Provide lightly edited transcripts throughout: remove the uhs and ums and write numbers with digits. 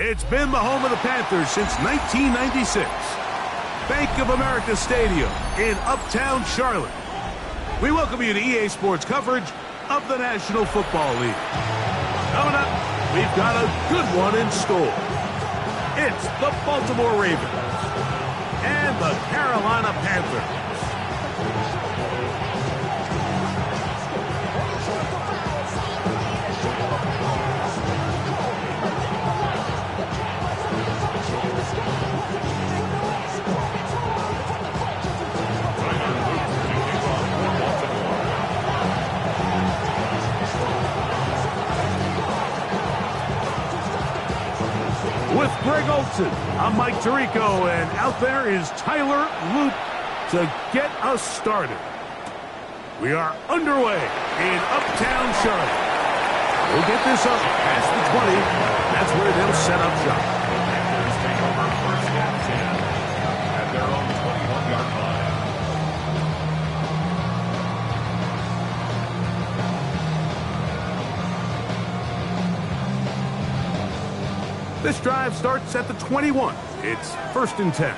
It's been the home of the Panthers since 1996. Bank of America Stadium in Uptown Charlotte. We welcome you to EA Sports coverage of the National Football League. Coming up, we've got a good one in store. It's the Baltimore Ravens and the Carolina Panthers. With Greg Olson, I'm Mike Tirico, and out there is Tyler Loop to get us started. We are underway in Uptown Charlotte. We'll get this up past the 20. That's where they'll set up shop. Panthers take over first and 10 at their own 21-yard line. This drive starts at the 21. It's first and 10.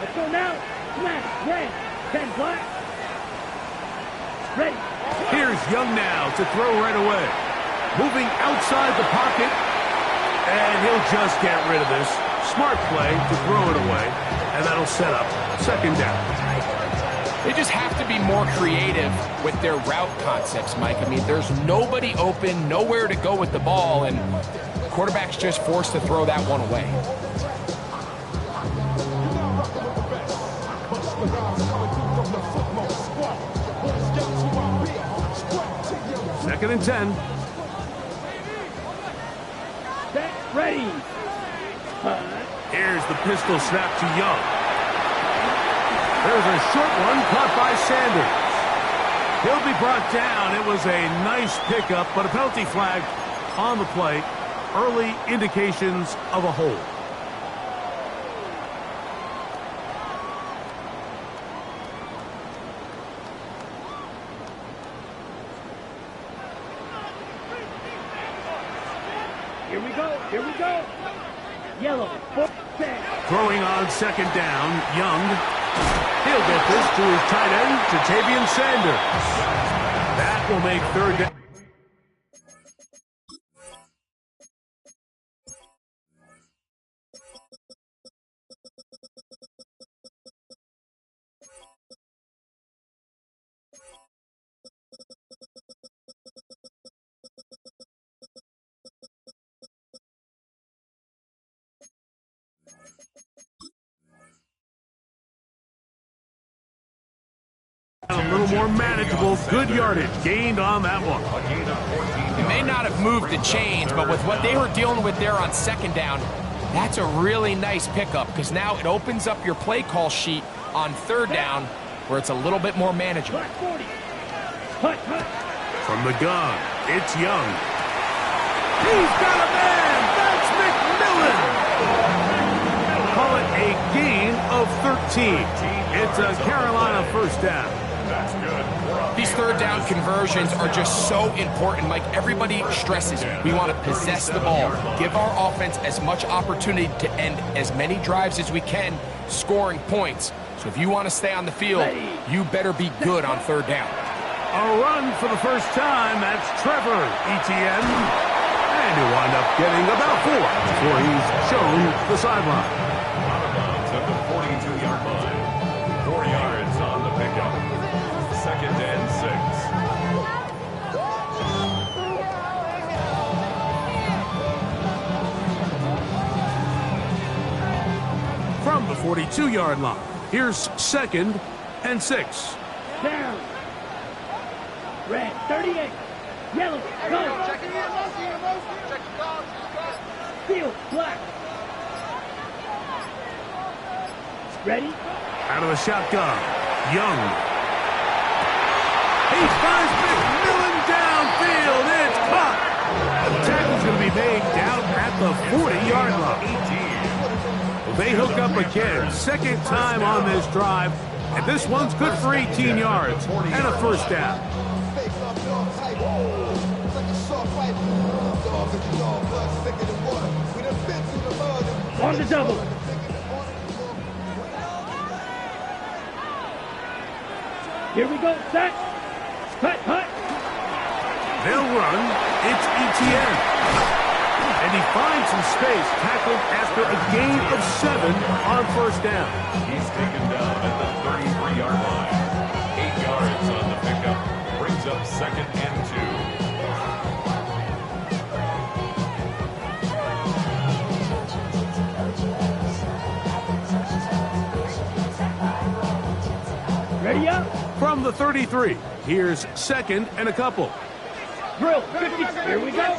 Let's go now. Smash, red, 10 black. Ready. Here's Young now to throw right away. Moving outside the pocket, and he'll just get rid of this. Smart play to throw it away, and that'll set up second down. They just have to be more creative with their route concepts, Mike. I mean, there's nobody open, nowhere to go with the ball, and the quarterback's just forced to throw that one away. Second and 10. Set, ready. Here's the pistol snap to Young. There's a short one caught by Sanders. He'll be brought down. It was a nice pickup, but a penalty flag on the play. Early indications of a hold. Here we go, here we go. Yellow, 4, 10. Throwing on second down, Young. He'll get this to his tight end, to Tavian Sanders. That will make third down. A little more manageable. Good yardage gained on that one. They may not have moved the chains, but with what they were dealing with there on second down, that's a really nice pickup because now it opens up your play call sheet on third down where it's a little bit more manageable. From the gun, it's Young. He's got a man. That's McMillan. Call it a gain of 13. It's a Carolina first down. That's good. These third down conversions are just so important. Like everybody stresses, we want to possess the ball, give our offense as much opportunity to end as many drives as we can, scoring points. So if you want to stay on the field, you better be good on third down. A run for the first time. That's Trevor Etienne. And he'll wind up getting about 4 before he's shown the sideline. Out of bounds at the 42-yard line. 4 yards on the pickup. Second and 6. From the 42-yard line, here's second and 6. Down. Red, 38. Yellow, go. Field, black. Ready? Out of the shotgun, Young. He finds McMillan downfield. It's caught. The tackle's going to be made down at the 40-yard line. They hook up again. Second time on this drive. And this one's good for 18 yards and a first down. on the double. Here we go, set. Cut, cut. They'll run. It's Etienne. And he finds some space, tackled after a gain of 7 on first down. He's taken down at the 33-yard line. 8 yards on the pickup. Brings up 2nd and 2. Ready up. From the 33, here's 2nd and a couple. Drill, 50. Here we go.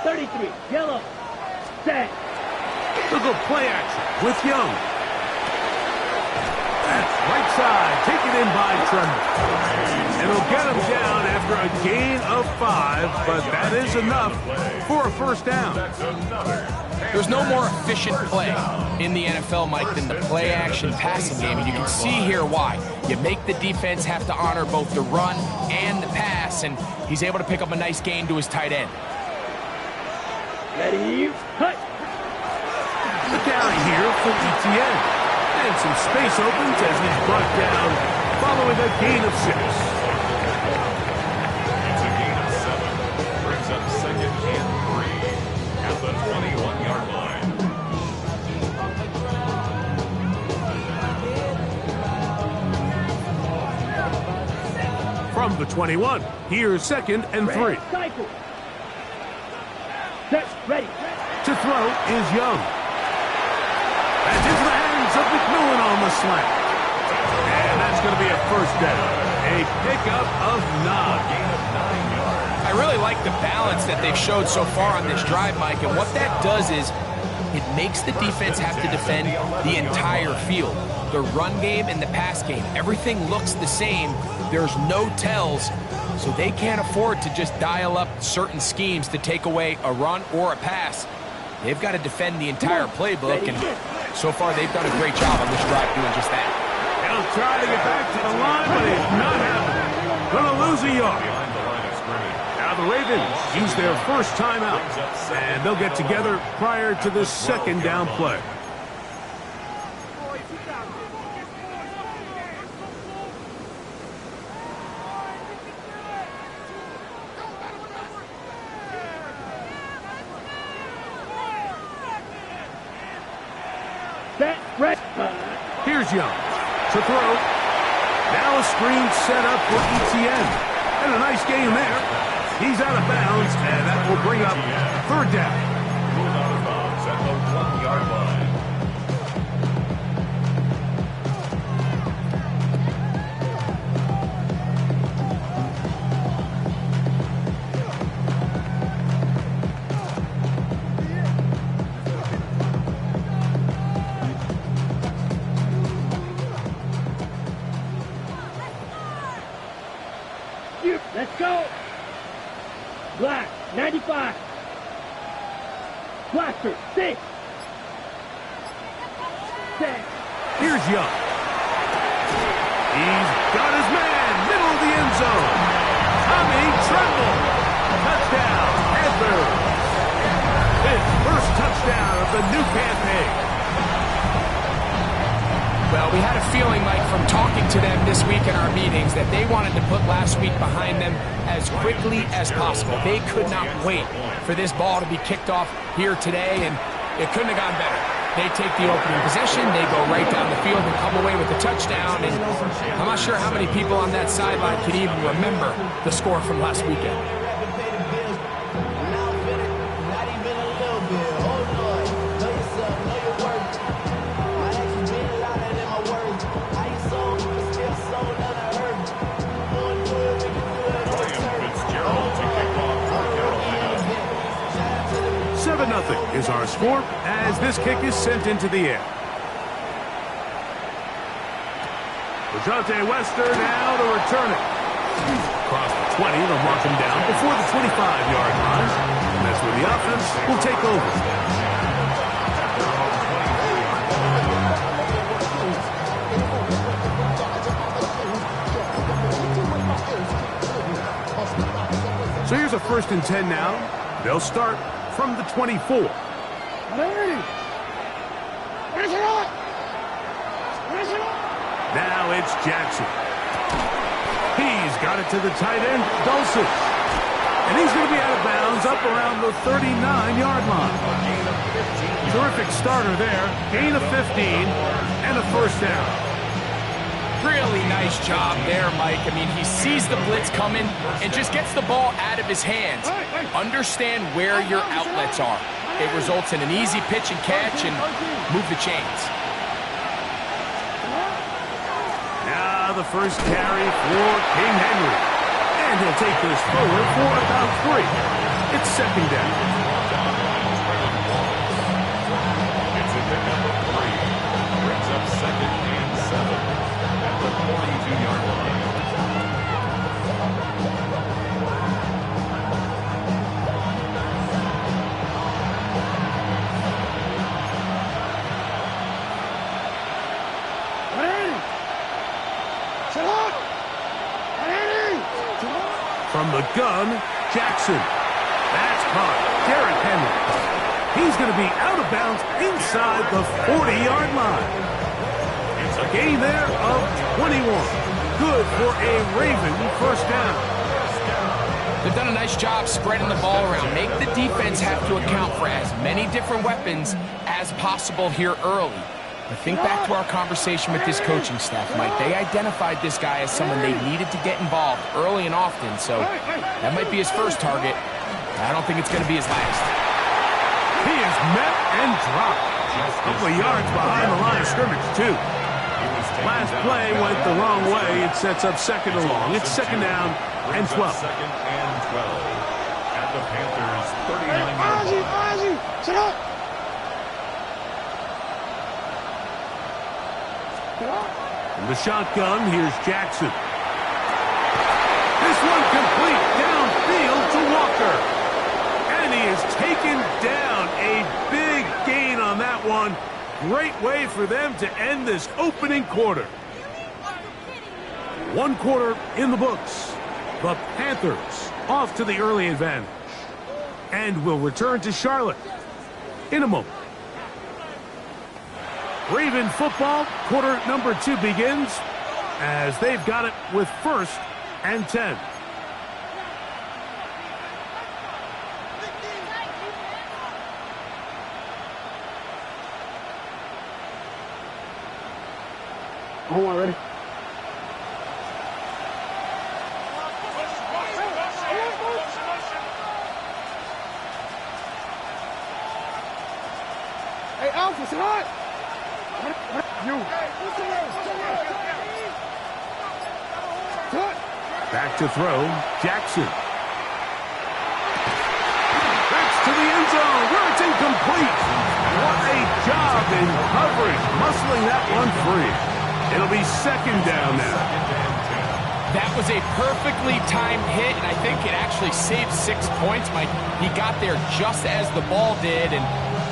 33, yellow. Set. Look at play action with Young. That's right side, taken in by Tremble. And he'll get him down after a gain of 5, but that is enough for a first down. There's no more efficient play in the NFL, Mike, than the play-action passing game, and you can see here why. You make the defense have to honor both the run and the pass, and he's able to pick up a nice gain to his tight end. Ready, cut. The carry here for Etienne. And some space opens as he's brought down following a gain of 6. It's a gain of 7. Brings up 2nd and 3 at the 21-yard line. From the 21, here's 2nd and 3. Cycle. Set, ready. To throw is Young. And into the hands of McMillan on the slant. And that's going to be a first down. A pickup of 9. Gain of 9 yards. I really like the balance that they've showed so far on this drive, Mike, and what that does is it makes the defense have to defend the entire field. The run game and the pass game, everything looks the same. There's no tells, so they can't afford to just dial up certain schemes to take away a run or a pass. They've got to defend the entire playbook, and so far they've done a great job on this drive doing just that. He'll try to get back to the line, but it's not happening. Gonna lose a yard. Behind the line of scrimmage. Now the Ravens use their first timeout, and they'll get together prior to this 2nd down play. Set, ready. Here's Young to throw. Now a screen set up for Etienne. And a nice game there. He's out of bounds, and that will bring up 3rd down. Move out of bounds at the 1-yard line. Let's go. Black, 95. Blaster, 6. Set. Here's Young. He's got his man, middle of the end zone. Tommy Tremble. Touchdown, Panthers. His first touchdown of the new campaign. Well, we had a feeling, Mike, from talking to them this week in our meetings that they wanted to put last week behind them as quickly as possible. They could not wait for this ball to be kicked off here today, and it couldn't have gone better. They take the opening possession, they go right down the field and come away with the touchdown, and I'm not sure how many people on that sideline could even remember the score from last weekend. Nothing is our score as this kick is sent into the air. Dejounte Wester now to return it. Across the 20, they'll mark him down before the 25-yard line. And that's where the offense will take over. So here's a 1st and 10 now. They'll start from the 24. Now it's Jackson. He's got it to the tight end, Dulcich. And he's going to be out of bounds up around the 39-yard line. Terrific starter there. Gain of 15 and a first down. Really nice job there, Mike. I mean, he sees the blitz coming and just gets the ball out of his hands. Understand where your outlets are. It results in an easy pitch and catch and move the chains. Now the first carry for King Henry. And he'll take this forward for about 3. It's second down. It's a pickup of 3. Brings up second and 7 at the 42-yard line. From the gun, Jackson. That's caught. Derrick Henry. He's going to be out of bounds inside the 40-yard line. It's a gain there of 21. Good for a Raven first down. They've done a nice job spreading the ball around. Make the defense have to account for as many different weapons as possible here early. But think back to our conversation with this coaching staff, Mike. They identified this guy as someone they needed to get involved early and often, so that might be his first target. I don't think it's going to be his last. He is met and dropped. A couple of yards behind the line of scrimmage, too. Last play went the wrong way. It sets up second and long. It's second down and 12. Second and 12 at the Panthers' 39-yard line. Sit up. From the shotgun, here's Jackson. This one complete downfield to Walker. And he is taken down. A big gain on that one. Great way for them to end this opening quarter. 1 quarter in the books. The Panthers off to the early advantage. And will return to Charlotte in a moment. Raven football, quarter number 2 begins as they've got it with first and 10. Hold on, ready? Hey, Alpha, sit hot! You. Back to throw, Jackson. That's to the end zone, where it's incomplete. What a job in coverage, muscling that one free. It'll be second down now. That was a perfectly timed hit, and I think it actually saved 6 points, Mike. He got there just as the ball did, and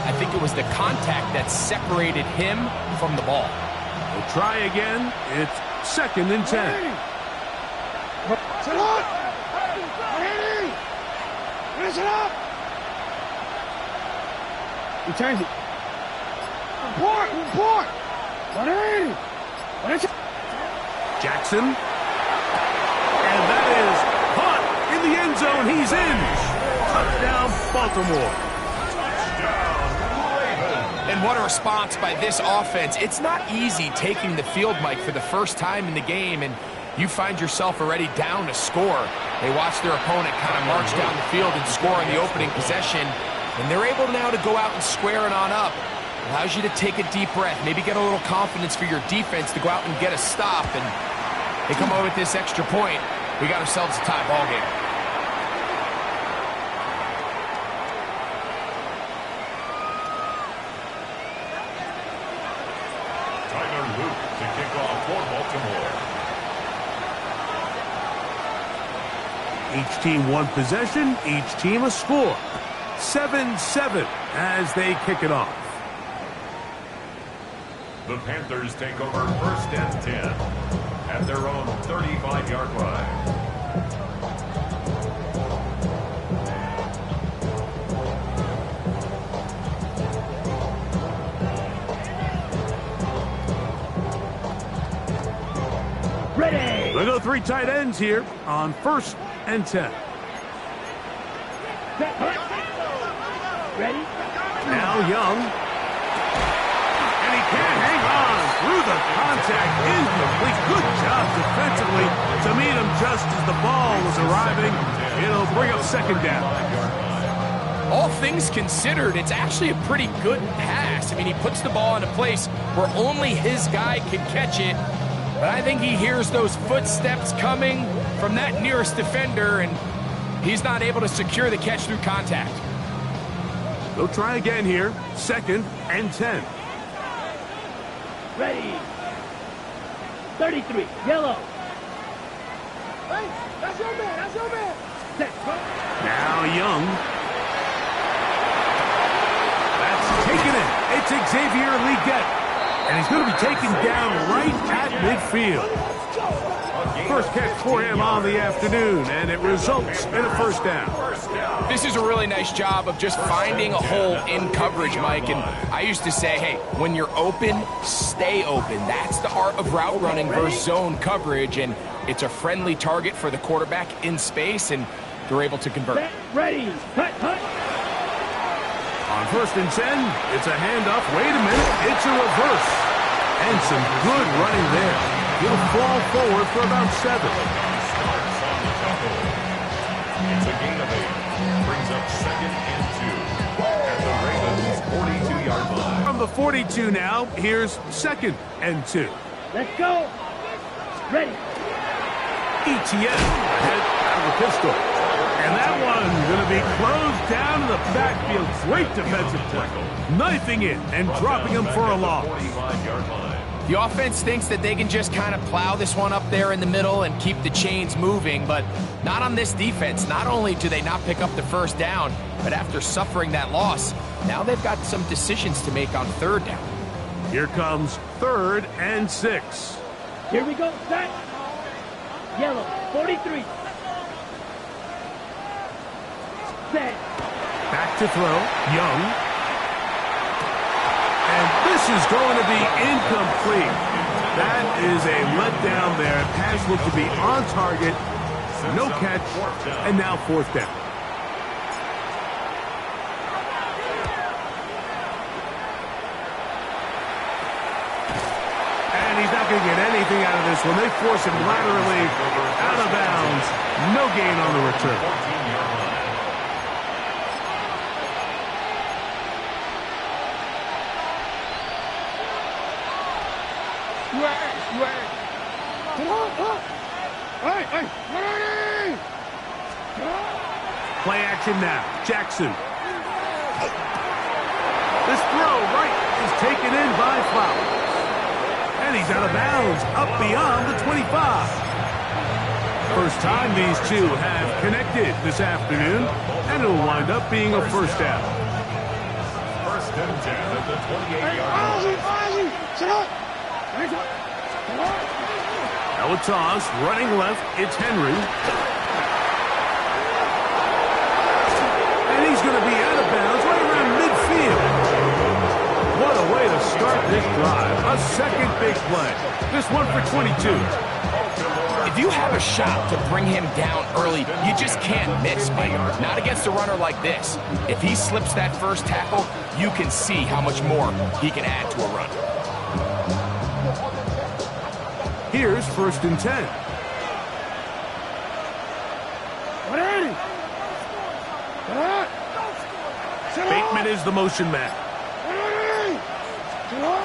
I think it was the contact that separated him from the ball. We'll try again. It's second and 10. Sit up! Ready! Finish it up! You change it. Report! Ready! Jackson. And that is caught in the end zone. He's in. Touchdown, Baltimore. And what a response by this offense. It's not easy taking the field, Mike, for the first time in the game, and you find yourself already down a score. They watch their opponent kind of march down the field and score on the opening possession, and they're able now to go out and square it on up. Allows you to take a deep breath, maybe get a little confidence for your defense to go out and get a stop, and they come away with this extra point. We got ourselves a tie ball game. To kick off for Baltimore. Each team 1 possession, each team a score. 7-7 as they kick it off. The Panthers take over first and 10 at their own 35-yard line. They'll go 3 tight ends here on 1st and 10. Ready? Now Young. And he can't hang on through the contact. Incomplete. Good job defensively to meet him just as the ball was arriving. It'll bring up 2nd down. All things considered, it's actually a pretty good pass. I mean, he puts the ball in a place where only his guy can catch it. But I think he hears those footsteps coming from that nearest defender, and he's not able to secure the catch through contact. They'll try again here. 2nd and 10. Ready. 33. Yellow. Hey, that's your man. That's your man. Set. Now Young. That's taken in. It's Xavier Leggett. And he's going to be taken down right at midfield. First catch for him on the afternoon, and it results in a 1st down. This is a really nice job of just finding a hole in coverage, Mike. And I used to say, hey, when you're open, stay open. That's the art of route running versus zone coverage, and it's a friendly target for the quarterback in space, and they're able to convert. Ready. Hut, hut. On 1st and 10, it's a handoff. Wait a minute, it's a reverse. And some good running there. He'll fall forward for about 7. It's a gain of 8. Brings up 2nd and 2 at the Ravens' 42-yard line. From the 42 now, here's 2nd and 2. Let's go. Ready. ETN ahead out of the pistol. And that one's going to be closed down in the backfield. Great defensive play. Knifing it and dropping him for a loss. 45-yard line. The offense thinks that they can just kind of plow this one up there in the middle and keep the chains moving, but not on this defense. Not only do they not pick up the 1st down, but after suffering that loss, now they've got some decisions to make on 3rd down. Here comes 3rd and 6. Here we go. Set. Yellow. 43. Set. Back to throw. Young. And this is going to be incomplete. That is a letdown there. Pass looked to be on target. No catch. And now 4th down. And he's not going to get anything out of this one. They force him laterally out of bounds. No gain on the return. 14-yard line. Come on, come on. Hey, hey, ready. Play action now. Jackson. This throw right is taken in by Flowers. And he's out of bounds up beyond the 25. First time these two have connected this afternoon, and it'll wind up being a 1st down. 1st and 10 at the 28-yard line. Ozzy, sit up. Now a toss, running left, it's Henry. And he's going to be out of bounds right around midfield. What a way to start this drive. A 2nd big play. This one for 22. If you have a shot to bring him down early, you just can't miss, Mike. Not against a runner like this. If he slips that 1st tackle, you can see how much more he can add to a run. Here's 1st and 10. Ready. Come on. Bateman is the motion man. Ready. Come on.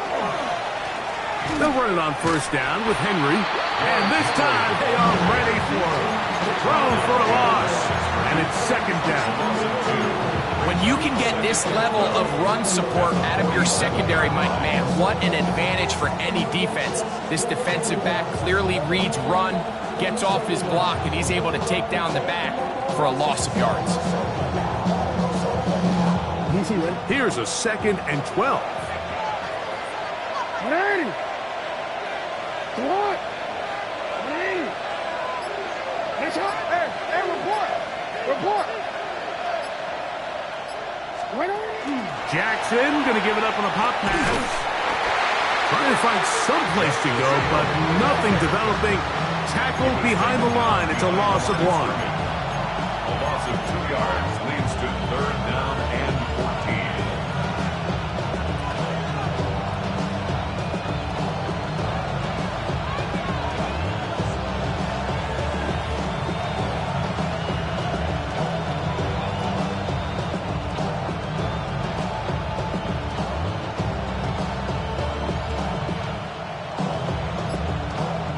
They'll run it on 1st down with Henry. And this time they are ready for him. Thrown for a loss. And it's 2nd down. When you can get this level of run support out of your secondary, Mike, man, what an advantage for any defense. This defensive back clearly reads run, gets off his block, and he's able to take down the back for a loss of yards. Here's a 2nd and 12. Ready. Come on. Ready. That's up. Hey, report. Jackson going to give it up on a pop pass. Trying to find some place to go, but nothing developing. tackled behind the line. It's a loss of 1. A loss of 2 yards leads to 3rd down and 14.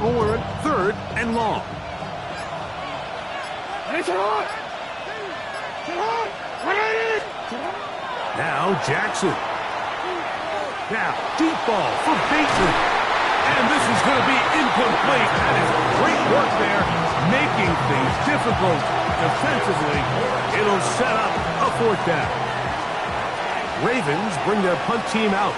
Or 3rd and long. Now Jackson. Now deep ball for Bateman. And this is going to be incomplete. That is great work there, making things difficult defensively. It'll set up a 4th down. Ravens bring their punt team out.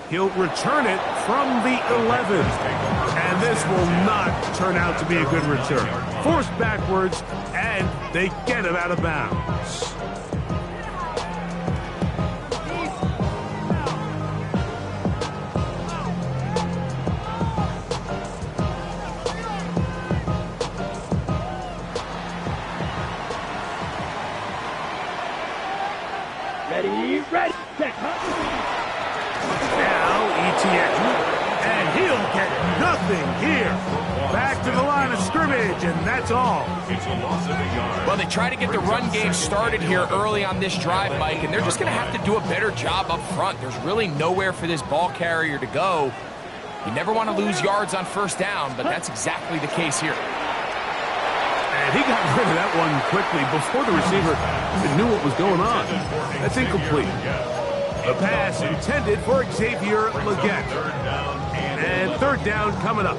He'll return it from the 11. And this will not turn out to be a good return. Forced backwards, and they get him out of bounds. Ready, ready, set, And he'll get nothing here. Back to the line of scrimmage, and that's all. It's a loss of a yard. Well, they try to get the run game started here early on this drive, Mike, and they're just going to have to do a better job up front. There's really nowhere for this ball carrier to go. You never want to lose yards on 1st down, but that's exactly the case here. And he got rid of that one quickly before the receiver even knew what was going on. That's incomplete. The pass intended for Xavier Legette. And 3rd down coming up.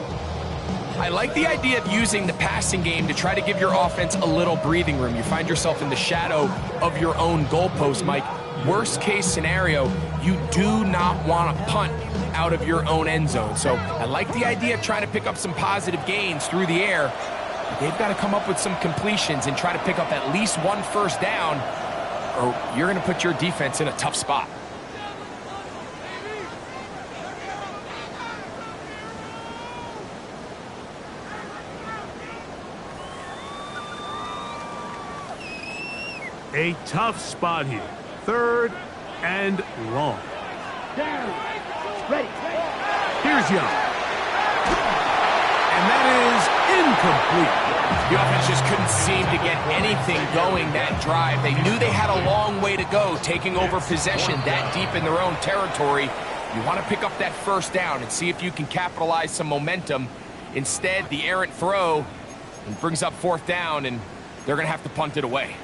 I like the idea of using the passing game to try to give your offense a little breathing room. You find yourself in the shadow of your own goalpost, Mike. Worst case scenario, you do not want to punt out of your own end zone. So I like the idea of trying to pick up some positive gains through the air. But they've got to come up with some completions and try to pick up at least 1 first down, or you're going to put your defense in a tough spot. A tough spot here. 3rd and long. down, ready. Here's Young. And that is incomplete. The offense just couldn't seem to get anything going that drive. They knew they had a long way to go, taking over possession that deep in their own territory. You want to pick up that 1st down and see if you can capitalize some momentum. Instead, the errant throw brings up 4th down, and they're going to have to punt it away.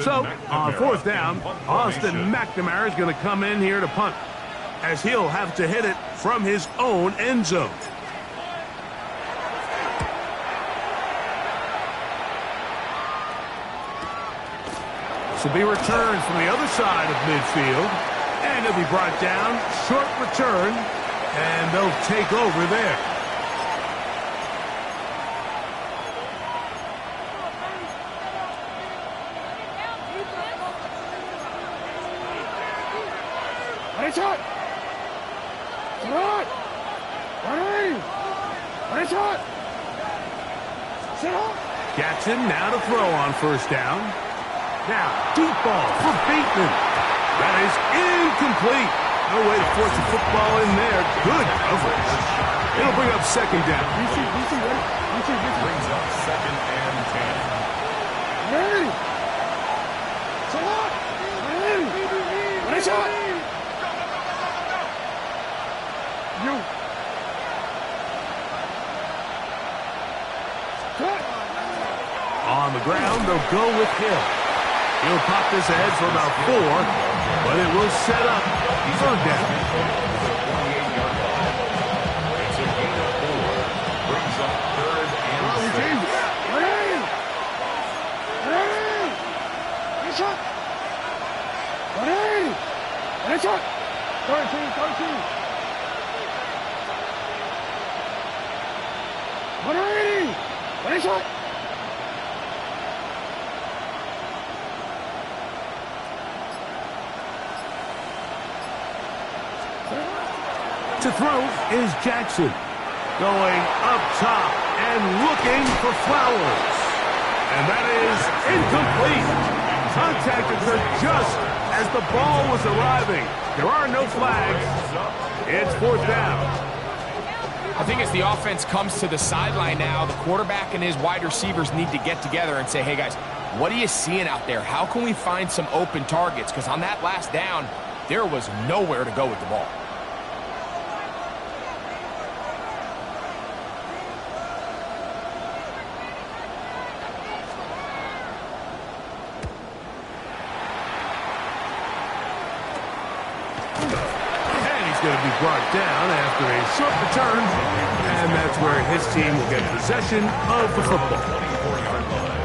So, on 4th down, Austin McNamara is going to come in here to punt, as he'll have to hit it from his own end zone. This will be returned from the other side of midfield, and he'll be brought down, short return, and they'll take over there. Jackson now to throw on 1st down. Now, deep ball for Bateman. That is incomplete. No way to force the football in there. Good coverage. It'll bring up 2nd down. Brings up 2nd and 10. Ready. On the ground, they'll go with Hill. He'll pop this ahead for about 4, but it will set up 3rd down. It's a gain of 4. Brings up 3rd and 6. shot. To throw is Jackson. Going up top and looking for Flowers. And that is incomplete. Contact occurred just as the ball was arriving. There are no flags. It's fourth down. I think as the offense comes to the sideline now, the quarterback and his wide receivers need to get together and say, hey guys, what are you seeing out there? How can we find some open targets? Because on that last down, there was nowhere to go with the ball. Going to be brought down after a short return, and that's where his team will get possession of the football. 24-yard line.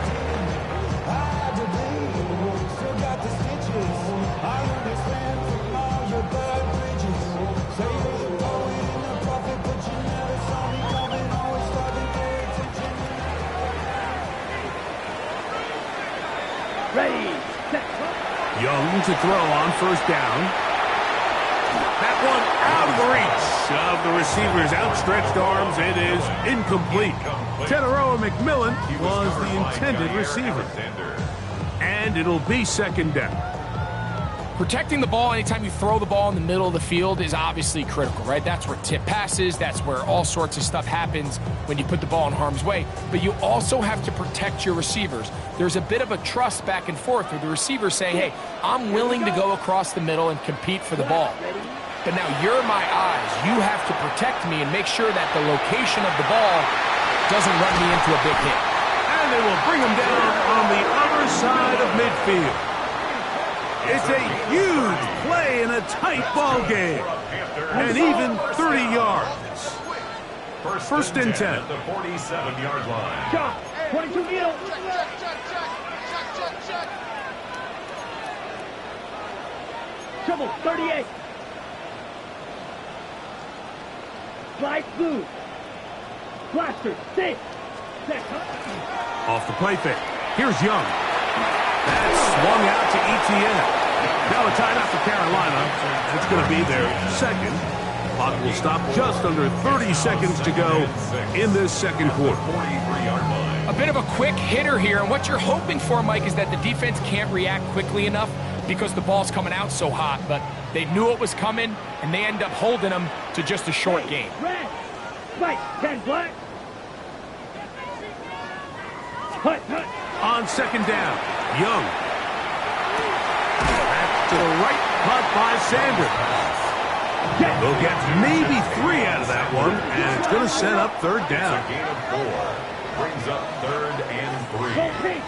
Ready, set. Young to throw on first down. That one out of reach of the receiver's outstretched arms. It is incomplete. Teteroa McMillan was the intended receiver. And it'll be second down. Protecting the ball anytime you throw the ball in the middle of the field is obviously critical, right? That's where tip passes, that's where all sorts of stuff happens when you put the ball in harm's way. But you also have to protect your receivers. There's a bit of a trust back and forth where the receivers say, hey, I'm willing to go across the middle and compete for the ball. But now you're my eyes. You have to protect me and make sure that the location of the ball doesn't run me into a big hit. And they will bring him down on the other side of midfield. It's a huge play in a tight ball game. And even 30 yards. First and 10. At the 47-yard line. Shot. 22 middle. Trouble. 38. Slide blue. Blaster. 6. Set. Off the play fake. Here's Young. That's swung out to ETN. Now a timeout for Carolina. It's going to be their second. Clock will stop just under 30 seconds to go in this second quarter. 43-yard line. A bit of a quick hitter here, and what you're hoping for, Mike, is that the defense can't react quickly enough because the ball's coming out so hot, but they knew it was coming, and they end up holding them to just a short game. Red. White. 10 black. Hut. On second down, Young. Back to the right, caught by Sanders. They'll get maybe 3 out of that one, and it's going to set up third down. It's a gain of 4. Brings up third and 3.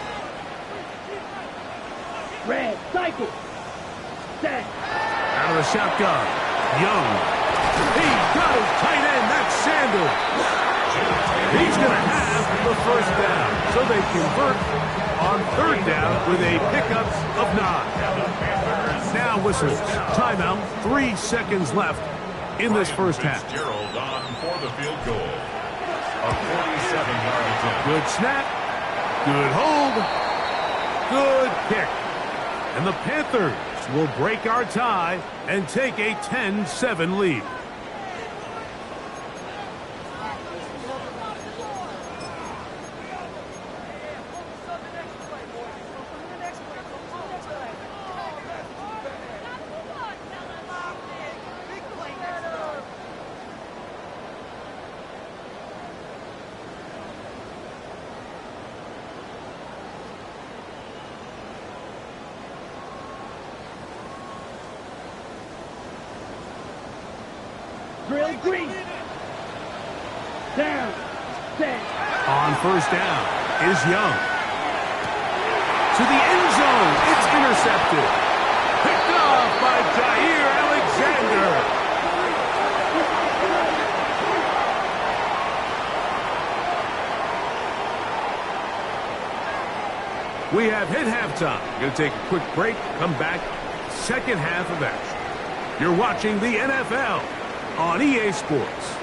Red. Cycle. Set. Out of the shotgun, Young. He goes tight end. That's Sanders. He's going to have the first down. So they convert on third down with a pickup of 9. Now whistles. Timeout. 3 seconds left in this first half. Gerald on for the field goal. A 47-yard attempt. Good snap. Good hold. Good kick. And the Panthers will break our tie and take a 10-7 lead. Drill green. Down. Set. On first down is Young. To the end zone. It's intercepted. Picked off by Jair Alexander. We have hit halftime. Going to take a quick break. Come back. Second half of action. You're watching the NFL on EA Sports.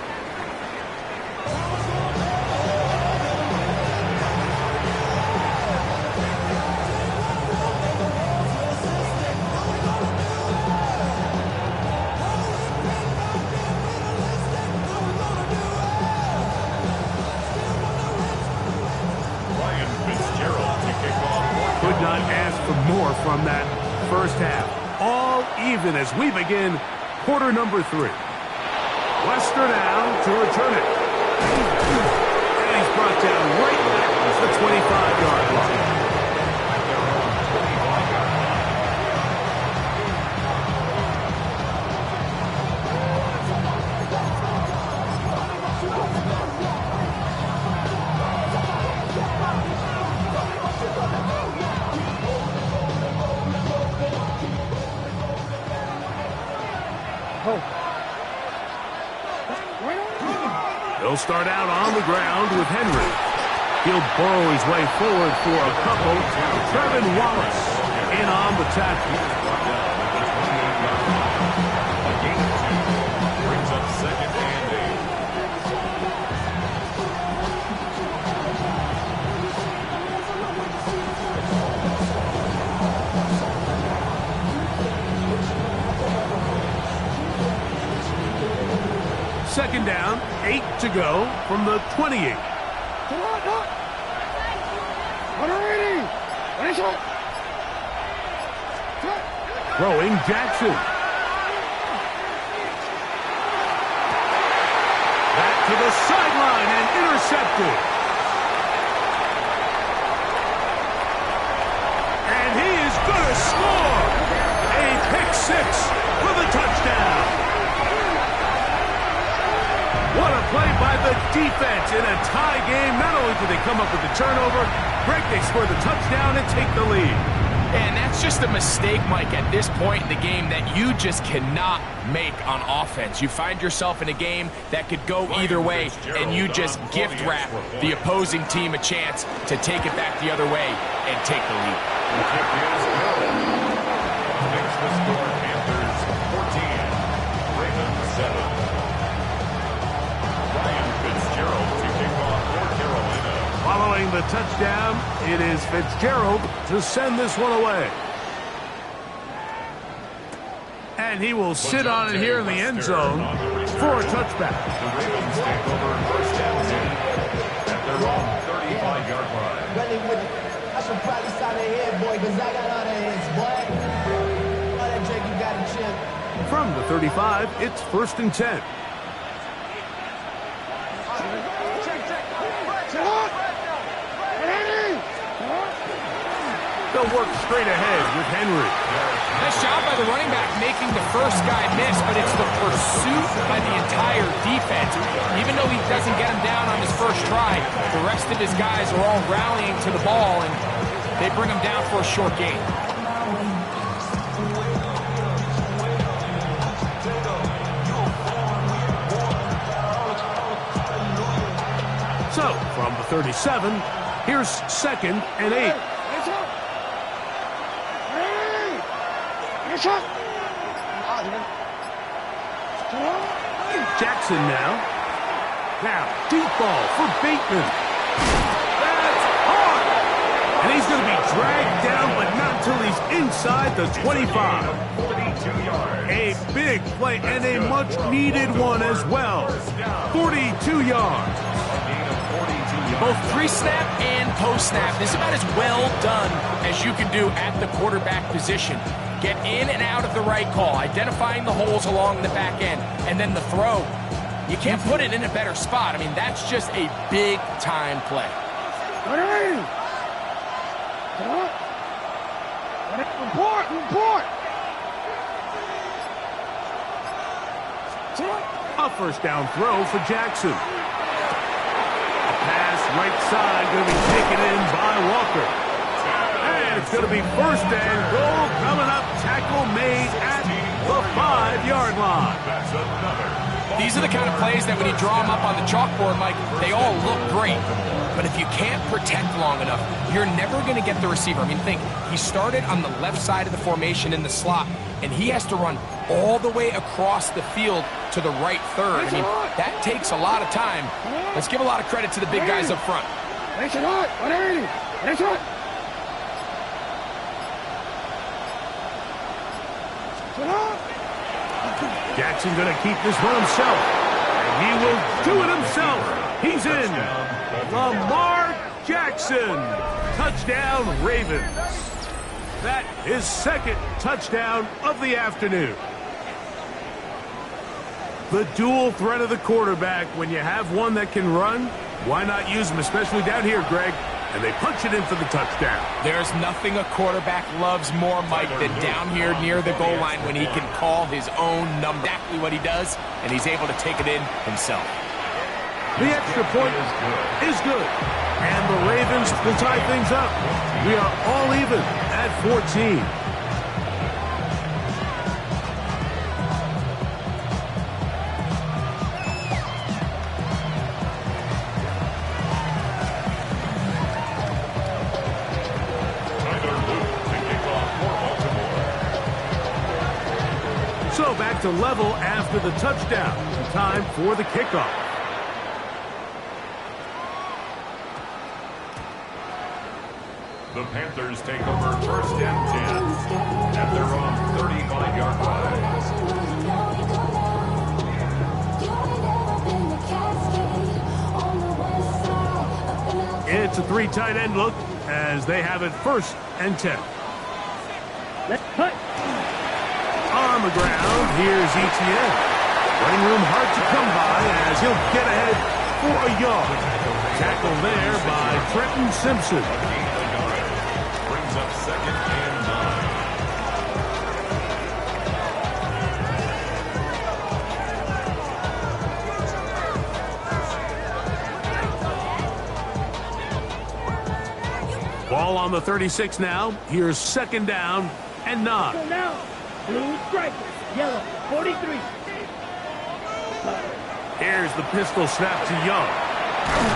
score from that first half. All even as we begin quarter number 3. Wester now to return it. And he's brought down right back to the 25-yard line. He'll start out on the ground with Henry. He'll burrow his way forward for a couple. Trevin Wallace in on the tackle. Brings up 2nd and 8. Second down, 8 to go from the 28. Throwing Jackson. Back to the sideline and intercepted. And he is going to score. A pick 6 for the touchdown. What a play by the defense in a tie game. Not only did they come up with the turnover, Greg, they score the touchdown and take the lead. And that's just a mistake, Mike, at this point in the game that you just cannot make on offense. You find yourself in a game that could go either way, and you just gift wrap the opposing team a chance to take it back the other way and take the lead. The kick is good. Makes the score Panthers 14, Ravens 7. Following the touchdown, it is Fitzgerald to send this one away. And he will sit on it here in the end zone for a touchback. The Ravens take over first down at their own 35-yard line. I should probably sign ahead, boy, because I got a lot of heads, boy. All that Jake, you got a chip. From the 35, it's 1st and 10. They'll work straight ahead with Henry. Nice job by the running back making the first guy miss, but it's the pursuit by the entire defense. Even though he doesn't get him down on his first try, the rest of his guys are all rallying to the ball, and they bring him down for a short gain. So, from the 37, here's 2nd and 8. Jackson now. Now, deep ball for Bateman. That's hard! And he's going to be dragged down, but not until he's inside the 25. 42 yards. A big play and a much-needed one as well. 42 yards. Both pre-snap and post-snap. This is about as well done as you can do at the quarterback position. Get in and out of the right call, identifying the holes along the back end, and then the throw. You can't put it in a better spot. I mean, that's just a big-time play. Report! A first down throw for Jackson. Pass right side going to be taken in by Walker. And it's going to be 1st and goal coming up. Tackle made at the 5-yard line. That's another. These are the kind of plays that when you draw them up on the chalkboard, Mike, they all look great. But if you can't protect long enough, you're never going to get the receiver. I mean, think, he started on the left side of the formation in the slot, and he has to run all the way across the field to the right third. I mean, that takes a lot of time. Let's give a lot of credit to the big guys up front. Jackson going to keep this one himself. And he will do it himself. He's in. Lamar Jackson. Touchdown, Ravens. That his second touchdown of the afternoon. The dual threat of the quarterback. When you have one that can run, why not use him, especially down here, Greg? And they punch it in for the touchdown. There's nothing a quarterback loves more, Mike, than down here near the goal line when he can call his own number. Exactly what he does, and he's able to take it in himself. The extra point is good. And the Ravens will tie things up. We are all even at 14. So back to level after the touchdown. Time for the kickoff. The Panthers take over first and 10 at their own 35-yard line. It's a three tight end look as they have it first and 10. Let's cut. On the ground, here's Etienne. Running room hard to come by as he'll get ahead for a yard. Tackle there by Trenton Simpson. Brings up second and 9. Ball on the 36 now. Here's second down and 9. So now, blue stripers, yellow, 43. Here's the pistol snap to Young.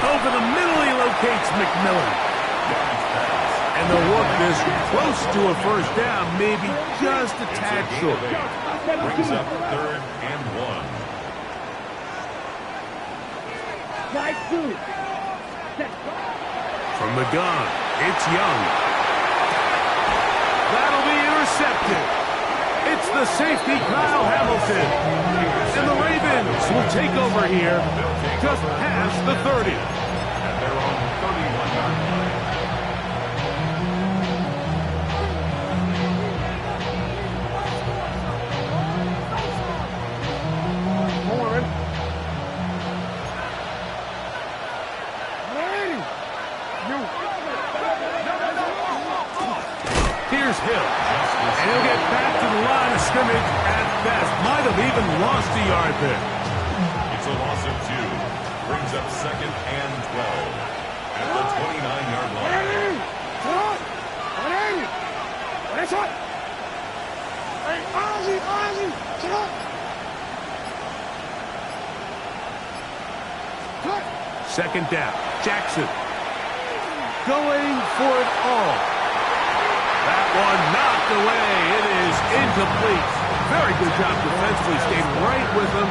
Over the middle, he locates McMillan. And they'll work this close to a first down, maybe just a tad short. Brings up third and 1. Slide two. From the gun, it's Young. That'll be intercepted. It's the safety, Kyle Hamilton. And the Ravens will take over here just past the 30. At their own 31-yard line. Here's Hill. And he'll get back to the line of scrimmage at best. Might have even lost a yard there. It's a loss of 2. Brings up second and 12 at the 29-yard line. Second down. Jackson. Going for it all. That one knocked away. It is incomplete. Very good job defensively. Stayed right with them.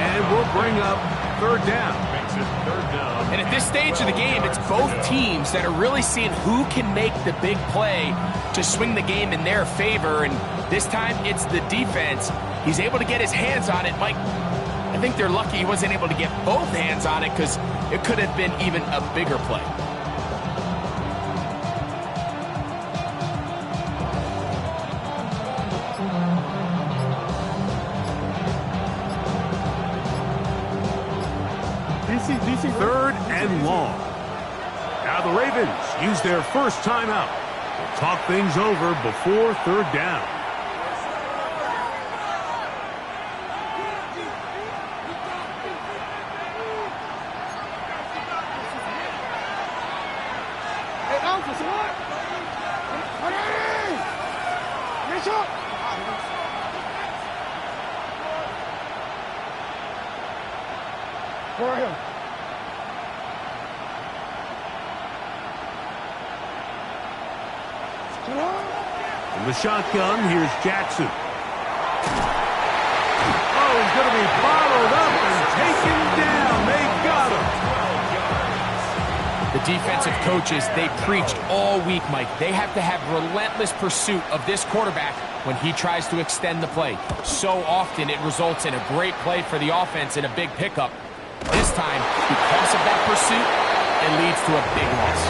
And we'll bring up third down. Makes it third down. And at this stage of the game, it's both teams that are really seeing who can make the big play to swing the game in their favor. And this time, it's the defense. He's able to get his hands on it. Mike, I think they're lucky he wasn't able to get both hands on it because it could have been even a bigger play. Third and long. Now the Ravens use their first timeout. They'll talk things over before third down. Hey, Alpha, what? Get up! For him. From the shotgun, here's Jackson. Oh, he's going to be bottled up and taken down. They got him. The defensive coaches, they preached all week, Mike. They have to have relentless pursuit of this quarterback when he tries to extend the play. So often it results in a great play for the offense and a big pickup. This time, because of that pursuit, and leads to a big loss.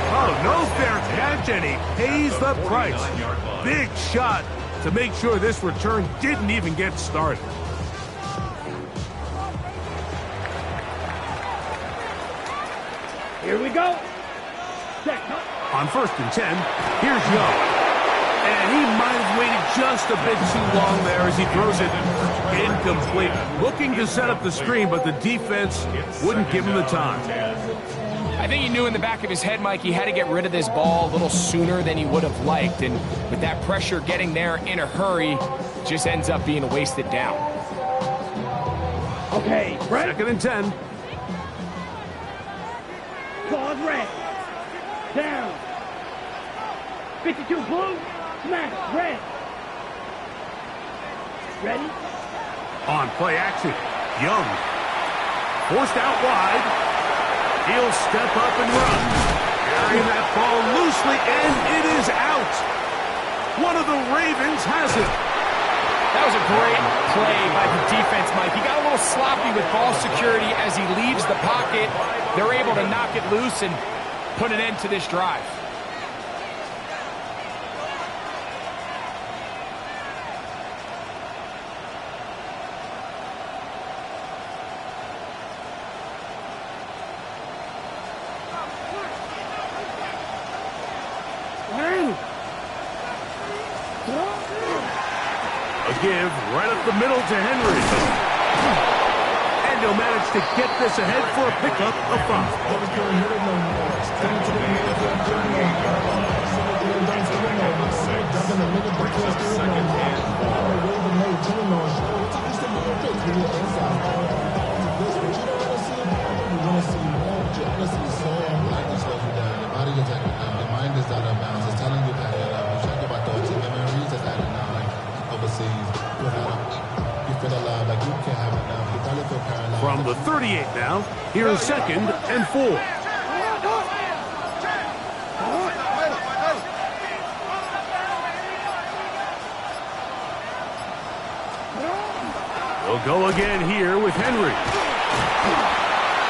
Oh, no fair catch, and he pays the price. Big shot to make sure this return didn't even get started. Here we go. Set. On 1st and 10, here's Young. And he might have waited just a bit too long there as he throws it incomplete. Looking to set up the screen, but the defense wouldn't give him the time. I think he knew in the back of his head, Mike, he had to get rid of this ball a little sooner than he would have liked. And with that pressure getting there in a hurry, it just ends up being a wasted down. Okay, Brett. 2nd and 10. Claws red. Down. 52 blue. Smash. Red. Ready? On play action, Young. Forced out wide. He'll step up and run. Carrying that ball loosely, and it is out. One of the Ravens has it. That was a great play by the defense, Mike. He got a little sloppy with ball security as he leaves the pocket. They're able to knock it loose and put an end to this drive. A give right up the middle to Henry. And he'll manage to get this ahead for a pickup of 5. From the 38 now, here's 2nd and 4. They'll go again here with Henry.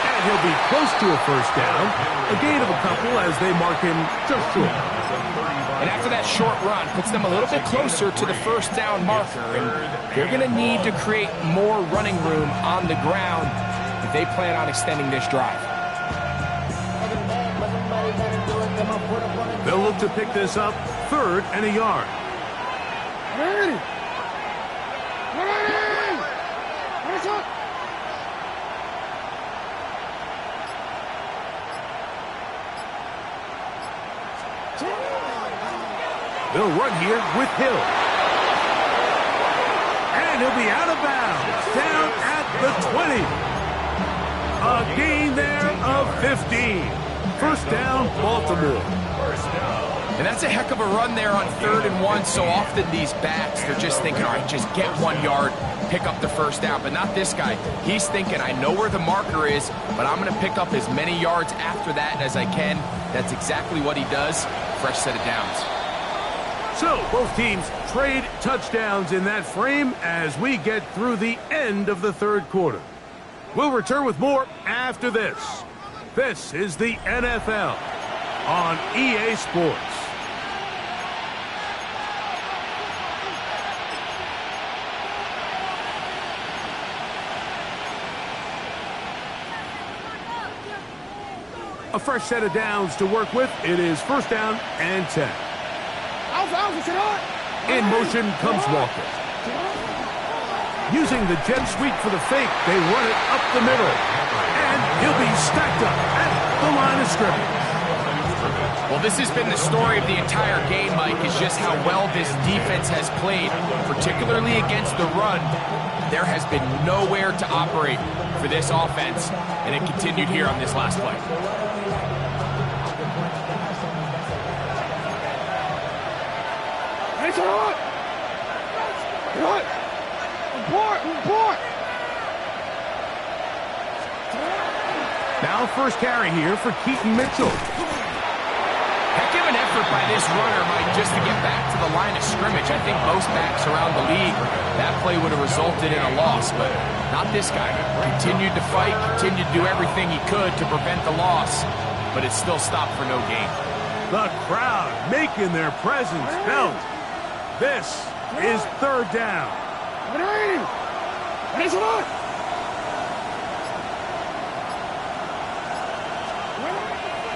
And he'll be close to a first down. A gain of a couple as they mark him just short. And after that short run, puts them a little bit closer to the first down marker. And they're going to need to create more running room on the ground if they plan on extending this drive. They'll look to pick this up 3rd and a yard. They'll run here with Hill. And he'll be out of bounds, down at the 20. A gain there of 15. First down, Baltimore. And that's a heck of a run there on 3rd and 1. So often these backs, they're just thinking, all right, just get 1 yard, pick up the first down. But not this guy. He's thinking, I know where the marker is, but I'm going to pick up as many yards after that as I can. That's exactly what he does. Fresh set of downs. So, both teams trade touchdowns in that frame as we get through the end of the 3rd quarter. We'll return with more after this. This is the NFL on EA Sports. A fresh set of downs to work with. It is first down and 10. In motion comes Walker. Using the jet sweep for the fake, they run it up the middle. And he'll be stacked up at the line of scrimmage. Well, this has been the story of the entire game, Mike, is just how well this defense has played, particularly against the run. There has been nowhere to operate for this offense, and it continued here on this last play. Now first carry here for Keaton Mitchell. Heck of an effort by this runner, Mike, just to get back to the line of scrimmage. I think most backs around the league, that play would have resulted in a loss, but not this guy. Continued to fight, continued to do everything he could to prevent the loss, but it still stopped for no gain. The crowd making their presence felt. This is third down.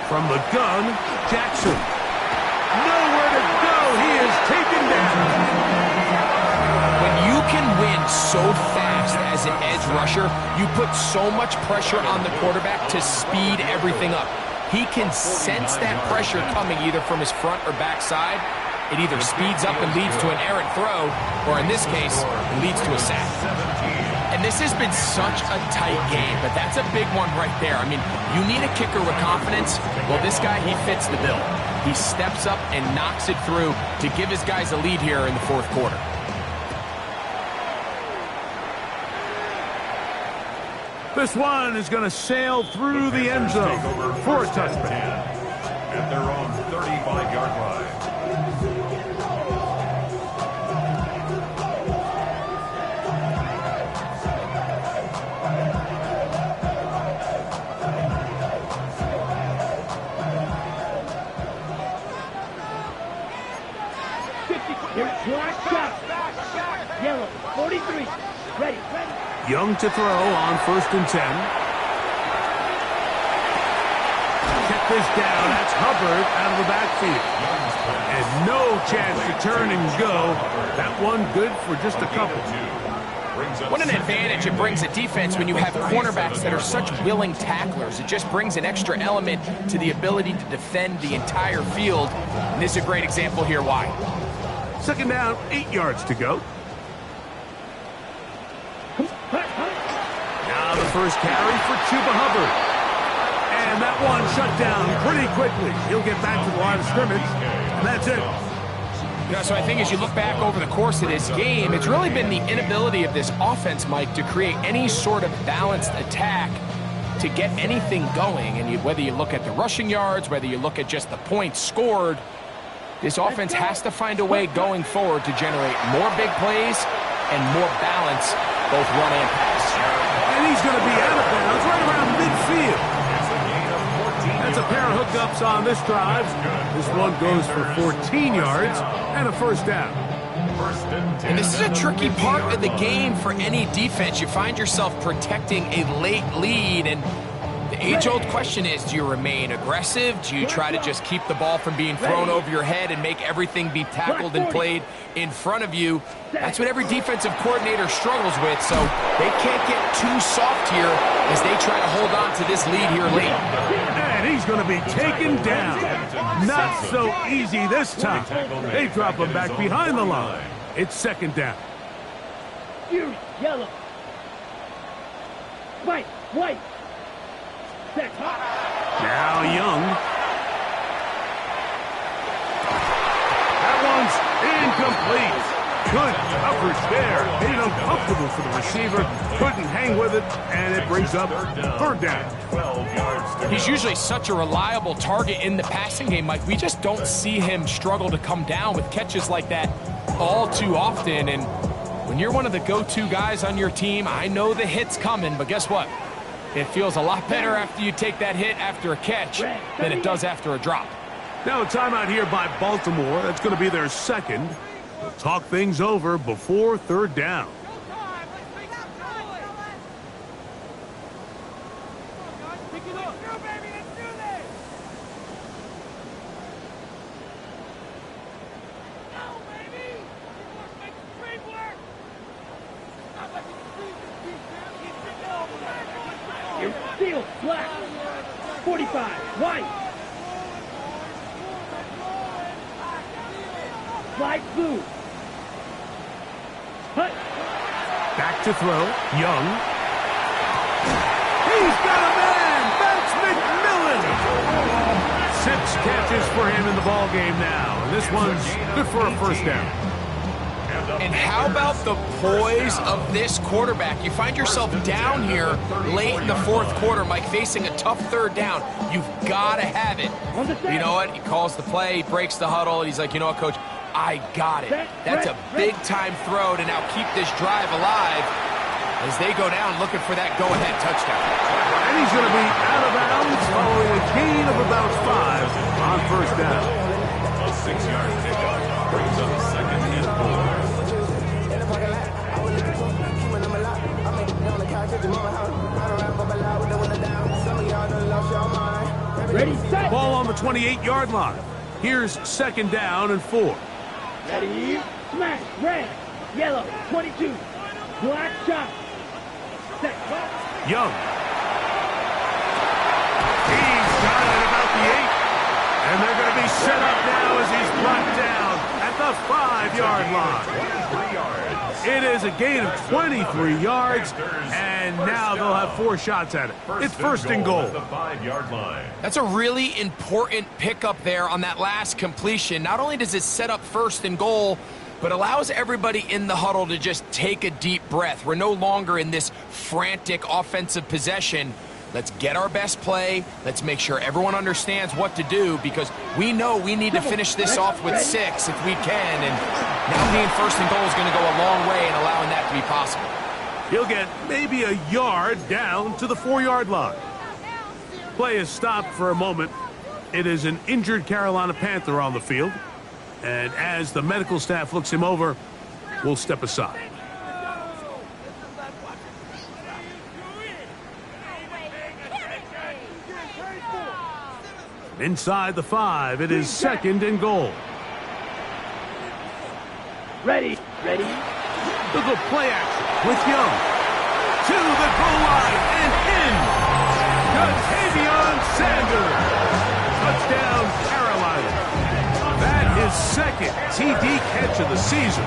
From the gun, Jackson. Nowhere to go. He is taken down. When you can win so fast as an edge rusher, you put so much pressure on the quarterback to speed everything up. He can sense that pressure coming either from his front or back side. It either speeds up and leads to an errant throw, or in this case, it leads to a sack. And this has been such a tight game, but that's a big one right there. I mean, you need a kicker with confidence. Well, this guy, he fits the bill. He steps up and knocks it through to give his guys a lead here in the fourth quarter. This one is going to sail through the end zone for a touchdown. At their own 35-yard line. Yellow, 43. Ready. Young to throw on 1st and 10. Check this down. That's Hubbard out of the backfield. And no chance to turn and go. That one good for just a couple. What an advantage it brings a defense when you have cornerbacks that are such willing tacklers. It just brings an extra element to the ability to defend the entire field. And this is a great example here why. 2nd down, 8 yards to go. Now the first carry for Chuba Hubbard. And that one shut down pretty quickly. He'll get back to the line of scrimmage, and that's it. You know, so I think as you look back over the course of this game, it's really been the inability of this offense, Mike, to create any sort of balanced attack to get anything going. And whether you look at the rushing yards, whether you look at just the points scored, this offense has to find a way going forward to generate more big plays and more balance, both run and pass. And he's going to be out of bounds right around midfield. That's a pair of hookups on this drive. This one goes for 14 yards and a 1st down. And this is a tricky part of the game for any defense. You find yourself protecting a late lead, and the age-old question is, do you remain aggressive? Do you try to just keep the ball from being thrown over your head and make everything be tackled and played in front of you? That's what every defensive coordinator struggles with, so they can't get too soft here as they try to hold on to this lead here late. And he's going to be taken down. Not so easy this time. They drop him back behind the line. It's 2nd down. Yellow. White. Now Young. That one's incomplete. Good coverage there. Made it uncomfortable for the receiver. Couldn't hang with it, and it brings up 3rd down. He's usually such a reliable target in the passing game, Mike. We just don't see him struggle to come down with catches like that all too often. And when you're one of the go-to guys on your team, I know the hit's coming, but guess what? It feels a lot better after you take that hit after a catch than it does after a drop. Now a timeout here by Baltimore. That's going to be their 2nd. We'll talk things over before 3rd down. Field, black. 45, white. Light blue. Hut. Back to throw. Young. He's got a man. That's McMillan. 6 catches for him in the ball game now. And this one's good for a 1st down. And how about the poise of this quarterback? You find yourself down here late in the fourth quarter, Mike, facing a tough third down. You've got to have it. You know what? He calls the play, he breaks the huddle, and he's like, you know what, Coach? I got it. That's a big-time throw to now keep this drive alive as they go down looking for that go-ahead touchdown. And he's going to be out of bounds following a gain of about 5 on first down. A 6-yard pickup brings up second and 4. Ready, set. Ball on the 28-yard line. Here's second down and 4. Ready, smash, red, yellow, 22, black shot, set, Young. He's got it about the 8. And they're going to be set up now as he's brought down at the 5-yard line. It is a gain of 23 yards, and now they'll have 4 shots at it. It's first and goal. The 5-yard line. That's a really important pickup there on that last completion. Not only does it set up first and goal, but allows everybody in the huddle to just take a deep breath. We're no longer in this frantic offensive possession. Let's get our best play. Let's make sure everyone understands what to do, because we know we need to finish this off with 6 if we can. And now being first and goal is going to go a long way in allowing that to be possible. He'll get maybe a yard down to the 4-yard line. Play is stopped for a moment. It is an injured Carolina Panther on the field. And as the medical staff looks him over, we'll step aside. Inside the 5, it is second and goal. ready, Look at play action with Young. To the goal line and in. Ja'Tavion Sanders. Touchdown, Carolina. That is second TD catch of the season.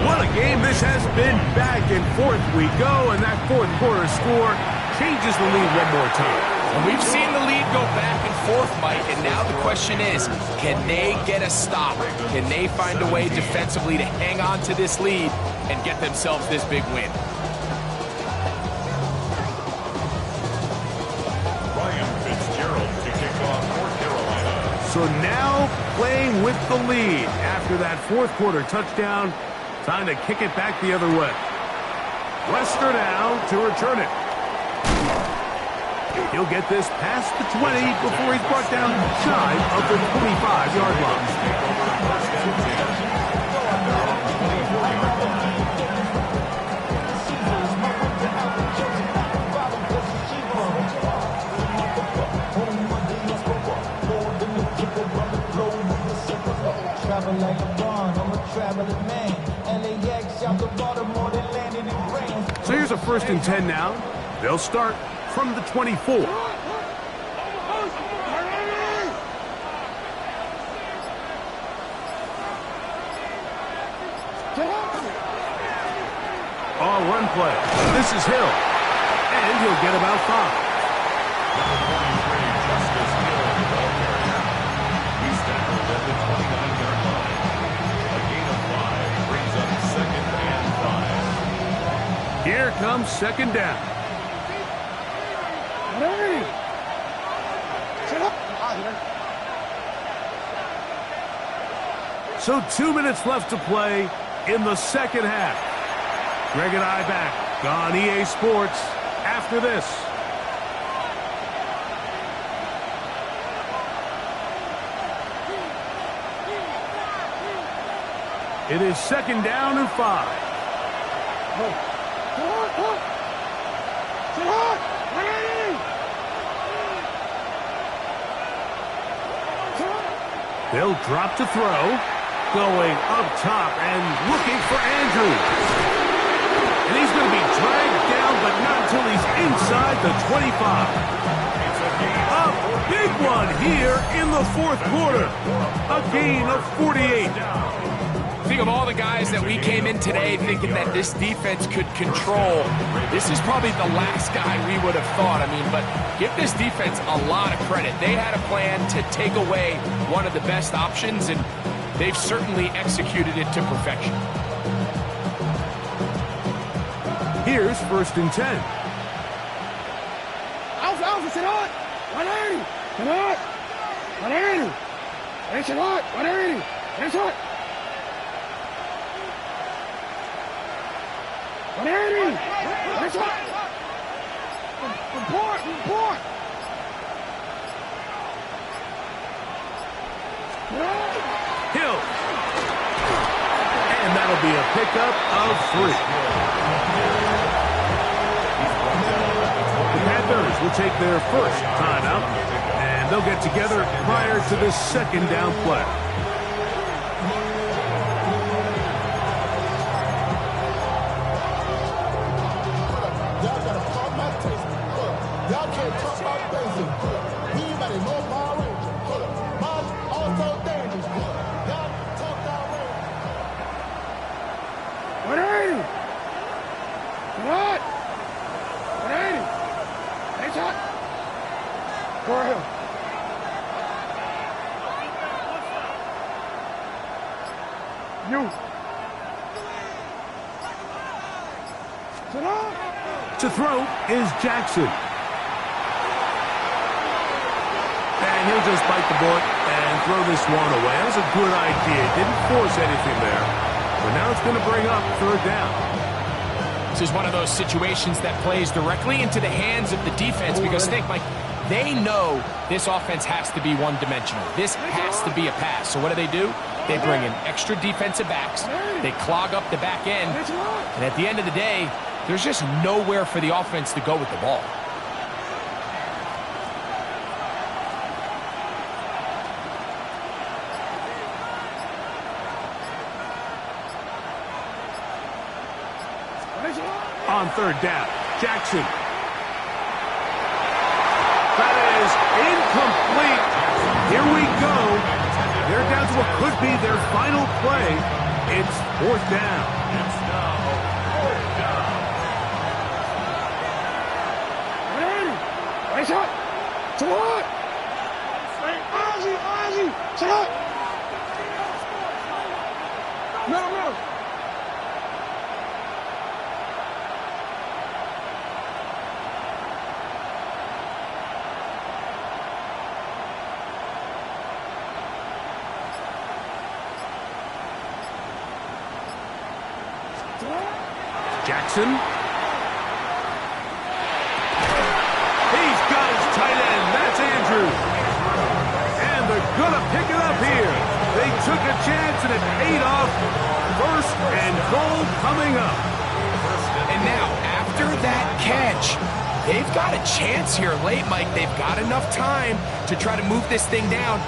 What a game this has been. Back and forth we go, and that fourth quarter score changes the lead one more time. And we've seen the lead go back and forth, Mike, and now the question is, can they get a stop? Can they find a way defensively to hang on to this lead and get themselves this big win? Ryan Fitzgerald to kick off for Carolina. So now playing with the lead after that fourth quarter touchdown. Time to kick it back the other way. Lester now to return it. He'll get this past the 20 before he's brought down shy of the 25-yard line. So here's a 1st and 10 now. They'll start from the 24. All run play. This is Hill. And he'll get about 5. Justice Hill, the ball carrier. He's tackled at the 29-yard line. A gain of 5 brings up second and 5. Here comes second down. So 2 minutes left to play in the second half. Greg and I back on EA Sports after this. It is second down and 5. They'll drop to throw. Going up top and looking for Andrews. And he's going to be dragged down, but not until he's inside the 25. A big one here in the fourth quarter. A gain of 48. Think of all the guys that we came in today thinking that this defense could control. This is probably the last guy we would have thought. I mean, but give this defense a lot of credit. They had a plan to take away one of the best options, and they've certainly executed it to perfection. Here's 1st and 10. Alpha, sit on! 180! Sit on! 180! Hey, sit on! 180! Hey, sit on! 180! Hey, sit on! Report! Hill. And that'll be a pickup of 3. The Panthers will take their first timeout, and they'll get together prior to this 2nd down play. Y'all gotta pump my taste. Y'all can't talk about basic. We ain't no Power Ranger. Mine also dangerous. Y'all talk down range. 180! What? 180! Hey, shot! Go ahead. You. Sit on. To throw is Jackson. And he'll just bite the bullet and throw this one away. That was a good idea. Didn't force anything there. But now it's going to bring up 3rd down. This is one of those situations that plays directly into the hands of the defense because, think, Mike, they know this offense has to be one-dimensional. This has to be a pass. So what do? They bring in extra defensive backs. They clog up the back end. And at the end of the day, there's just nowhere for the offense to go with the ball. On 3rd down, Jackson. That is incomplete. Here we go. They're down to what could be their final play. It's 4th down. It's now 4th down. Hey, shot! Sit on! Hey, Ozzy! Sit on! No. Jackson. He's got his tight end. That's Andrews. And they're going to pick it up here. They took a chance and it paid off. 1st and goal coming up. And now, after that catch, they've got a chance here late, Mike. They've got enough time to try to move this thing down.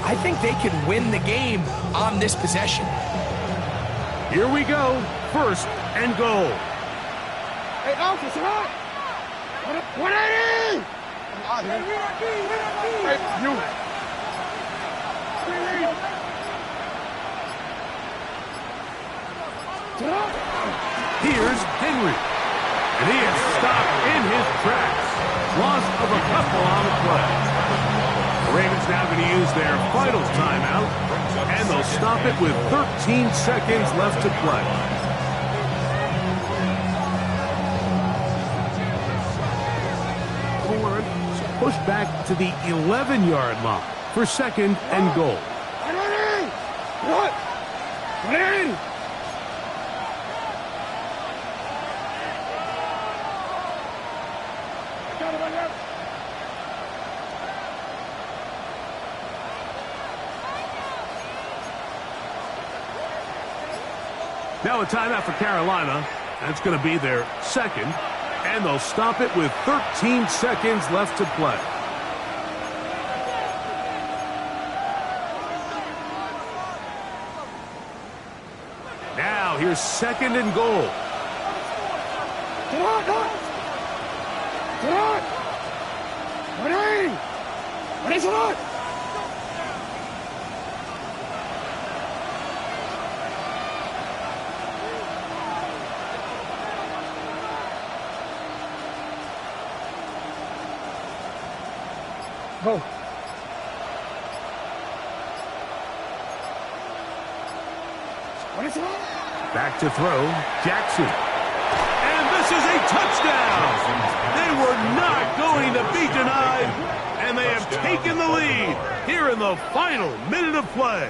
I think they can win the game on this possession. Here we go. 1st and goal. Hey, Alpha, sit on! 180! Hey, you. Sit on! Here's Henry. And he is stopped in his tracks. Loss of a couple on the play. The Ravens now going to use their final timeout, and they'll stop it with 13 seconds left to play. Push back to the 11-yard line for 2nd and goal. 180! Now a timeout for Carolina. That's going to be their 2nd, and they'll stop it with 13 seconds left to play. Now here's 2nd and goal. Get on! 180! What is it on? Go. Back to throw, Jackson. And this is a touchdown! They were not going to be denied, and they have taken the lead here in the final minute of play.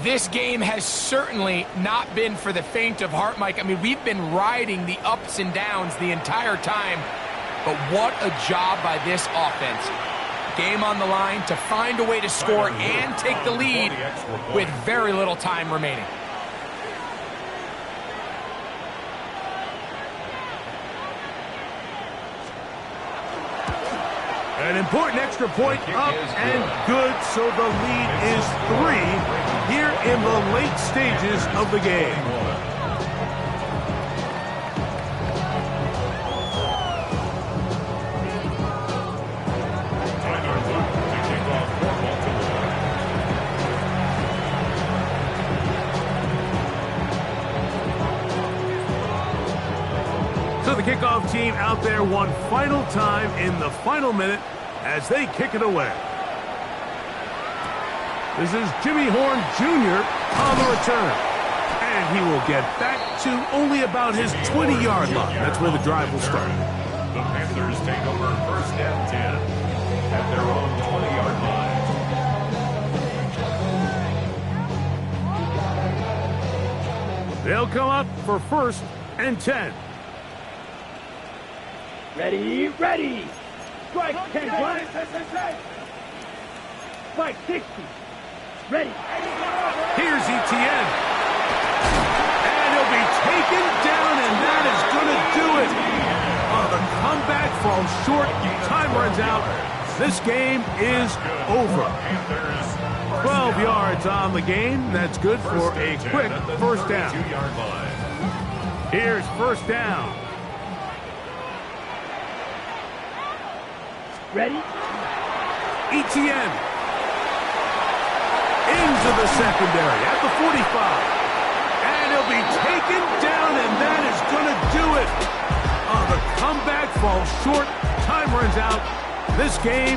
This game has certainly not been for the faint of heart, Mike. I mean, we've been riding the ups and downs the entire time, but what a job by this offense. Game on the line to find a way to score and take the lead with very little time remaining. An important extra point up and good, so the lead is 3 here in the late stages of the game. So the kickoff team out there one final time in the final minute as they kick it away. This is Jimmy Horn Jr. on the return. And he will get back to only about his 20-yard line. That's where the drive will start. The Panthers take over first and 10 at their own 20-yard line. They'll come up for first and 10. Ready, ready. Strike 10, right? Strike 60. Ready. Here's Etienne. And he'll be taken down, and that is going to do it. The comeback falls short. Time runs out. This game is over. 12 yards on the game. That's good for a quick first down. Here's first down. Ready? Etienne. Into the secondary at the 45. And he'll be taken down, and that is going to do it. The comeback falls short. Time runs out. This game